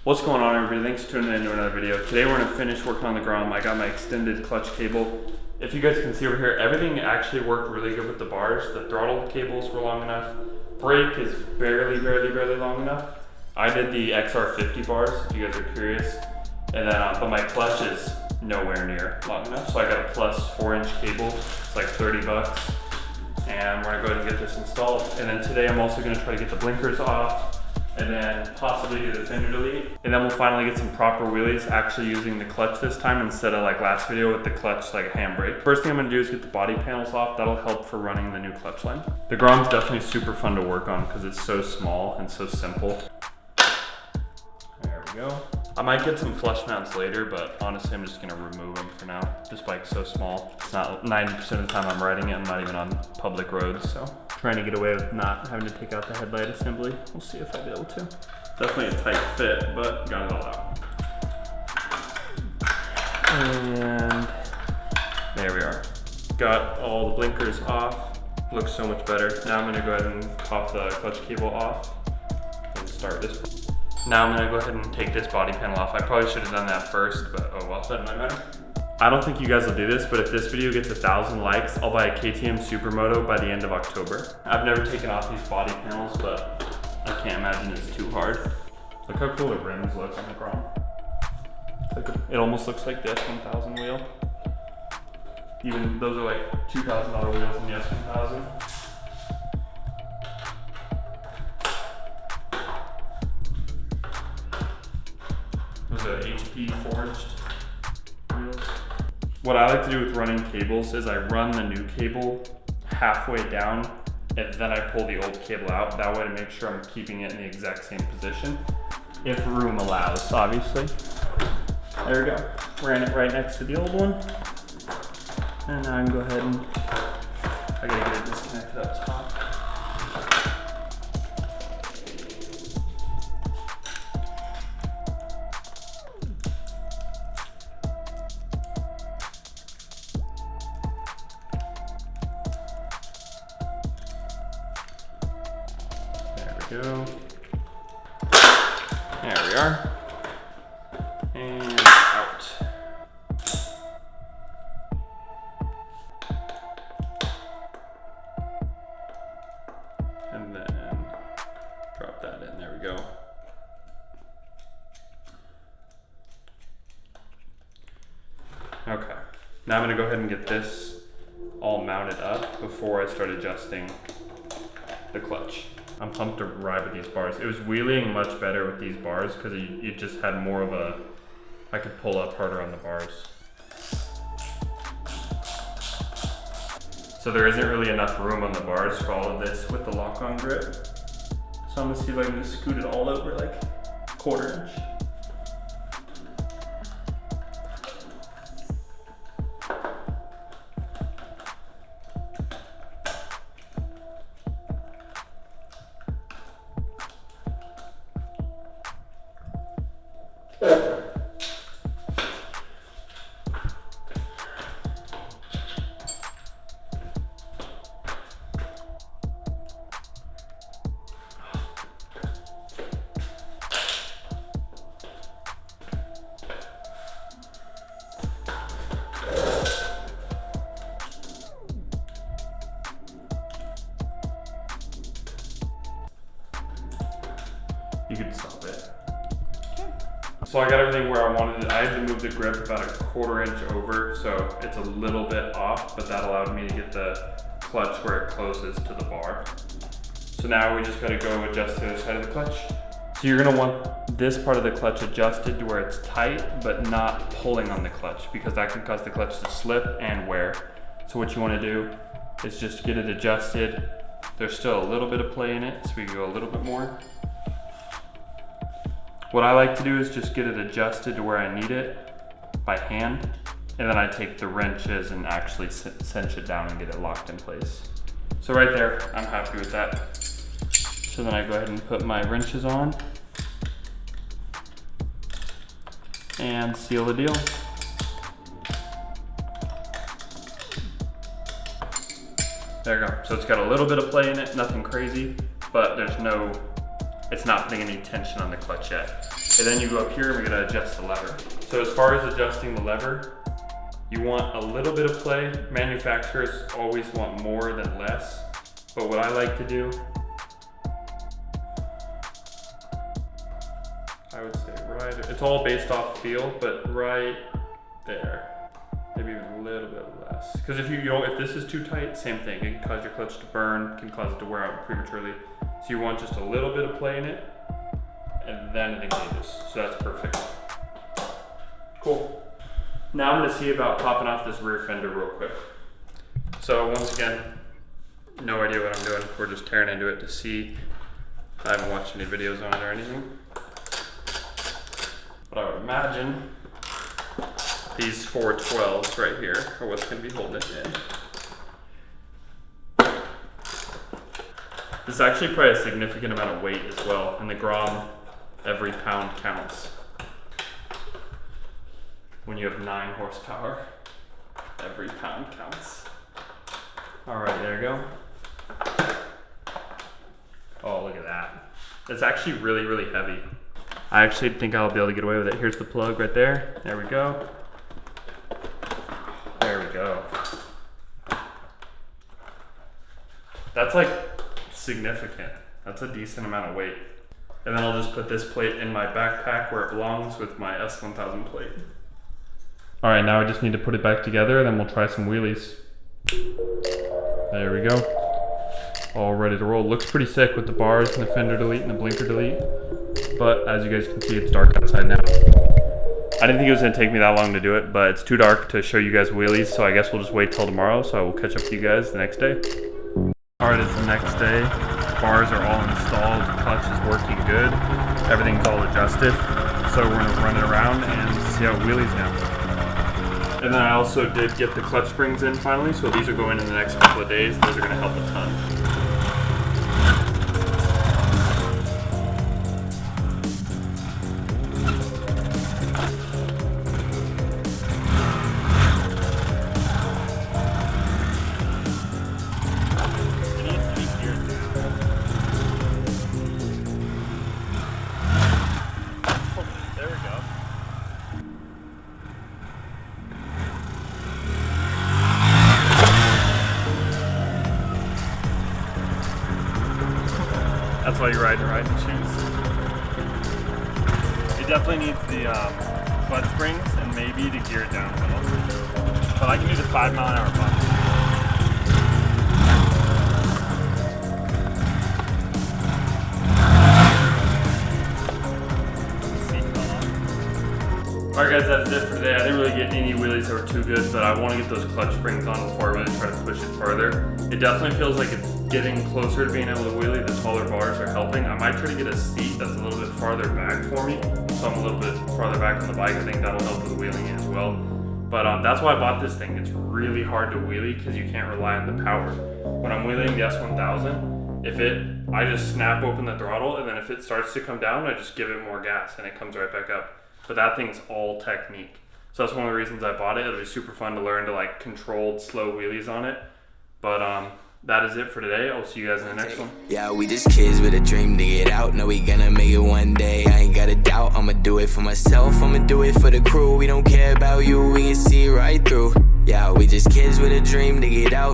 What's going on, everybody? Thanks for tuning in to another video. Today we're gonna finish working on the Grom. I got my extended clutch cable. If you guys can see over here, everything actually worked really good with the bars. The throttle cables were long enough. Brake is barely long enough. I did the XR50 bars, if you guys are curious. And then, but my clutch is nowhere near long enough. So I got a plus 4-inch cable. It's like 30 bucks. And we're gonna go ahead and get this installed. And then today I'm also gonna try to get the blinkers off, and then possibly do the fender delete. And then we'll finally get some proper wheelies, actually using the clutch this time instead of like last video with the clutch like a handbrake. First thing I'm gonna do is get the body panels off. That'll help for running the new clutch line. The Grom's definitely super fun to work on because it's so small and so simple. There we go. I might get some flush mounts later, but honestly I'm just gonna remove them for now. This bike's so small. It's not 90% of the time I'm riding it. I'm not even on public roads, so. Trying to get away with not having to take out the headlight assembly. We'll see if I'll be able to. Definitely a tight fit, but got it all out. And there we are. Got all the blinkers off. Looks so much better. Now I'm gonna go ahead and pop the clutch cable off and start this. Now I'm gonna go ahead and take this body panel off. I probably should have done that first, but oh well, that might matter. I don't think you guys will do this, but if this video gets 1,000 likes, I'll buy a KTM Supermoto by the end of October. I've never taken off these body panels, but I can't imagine it's too hard. Look how cool the rims look on the Grom. It almost looks like the S1000 wheel. Even those are like $2,000 wheels in the S1000. Those are HP forged wheels. What I like to do with running cables is I run the new cable halfway down and then I pull the old cable out. That way to make sure I'm keeping it in the exact same position. If room allows, obviously. There we go. Ran it right next to the old one. And now I can go ahead and, I gotta get it disconnected up top. Go. There we are. And out. And then drop that in. There we go. Okay. Now I'm going to go ahead and get this all mounted up before I start adjusting the clutch. I'm pumped to ride with these bars. It was wheeling much better with these bars because you just had more of a, I could pull up harder on the bars. So there isn't really enough room on the bars for all of this with the lock-on grip. So I'm gonna see if I can just scoot it all over like a 1/4 inch. You could stop it. So I got everything where I wanted it. I had to move the grip about a 1/4 inch over, so it's a little bit off, but that allowed me to get the clutch where it closes to the bar. So now we just gotta go adjust the other side of the clutch. So you're gonna want this part of the clutch adjusted to where it's tight, but not pulling on the clutch, because that can cause the clutch to slip and wear. So what you wanna do is just get it adjusted. There's still a little bit of play in it, so we can go a little bit more. What I like to do is just get it adjusted to where I need it by hand, and then I take the wrenches and actually cinch it down and get it locked in place. So right there, I'm happy with that. So then I go ahead and put my wrenches on and seal the deal. There you go. So it's got a little bit of play in it, nothing crazy, but it's not putting any tension on the clutch yet. And then you go up here and we're gonna adjust the lever. So as far as adjusting the lever, you want a little bit of play. Manufacturers always want more than less. But what I like to do, I would say right, it's all based off feel, but right there. Maybe even a little bit less. Because if if this is too tight, same thing. It can cause your clutch to burn, can cause it to wear out prematurely. So you want just a little bit of play in it, and then it engages. So that's perfect. Cool. Now I'm gonna see about popping off this rear fender real quick. So once again, no idea what I'm doing. We're just tearing into it to see. I haven't watched any videos on it or anything. But I would imagine these 412s right here are what's gonna be holding it in. This is actually probably a significant amount of weight as well. In the Grom, every pound counts. When you have 9 horsepower, every pound counts. All right, there you go. Oh, look at that. It's actually really, really heavy. I actually think I'll be able to get away with it. Here's the plug right there. There we go. There we go. That's like significant. That's a decent amount of weight. And then I'll just put this plate in my backpack where it belongs with my S1000 plate. All right, now I just need to put it back together, then we'll try some wheelies. There we go. All ready to roll. Looks pretty sick with the bars and the fender delete and the blinker delete. But as you guys can see, it's dark outside now. I didn't think it was gonna take me that long to do it, but it's too dark to show you guys wheelies, so I guess we'll just wait till tomorrow, so I will catch up with you guys the next day. All right, it's the next day. Bars are all installed, the clutch is working good. Everything's all adjusted. So we're gonna run it around and see how wheelies now. And then I also did get the clutch springs in finally, so these are going in the next couple of days. Those are gonna help a ton. That's why you ride your riding shoes. It definitely needs the clutch springs and maybe to gear it down a little. But I can do the 5-mile-an-hour bump. Alright guys, that's it for today. I didn't really get any wheelies that were too good, but I want to get those clutch springs on before I really try to push it further. It definitely feels like it's getting closer to being able to wheelie. The taller bars are helping. I might try to get a seat that's a little bit farther back for me, so I'm a little bit farther back on the bike. I think that'll help with wheeling as well. But that's why I bought this thing. It's really hard to wheelie because you can't rely on the power. When I'm wheeling the S1000, I just snap open the throttle, and then if it starts to come down, I just give it more gas and it comes right back up. But that thing's all technique. So that's one of the reasons I bought it. It'll be super fun to learn to like controlled slow wheelies on it. But that is it for today. I'll see you guys in the next one. Yeah, we just kids with a dream to get out. Know we gonna make it one day. I ain't got a doubt. I'ma do it for myself. I'ma do it for the crew. We don't care about you. We can see right through. Yeah, we just kids with a dream to get out.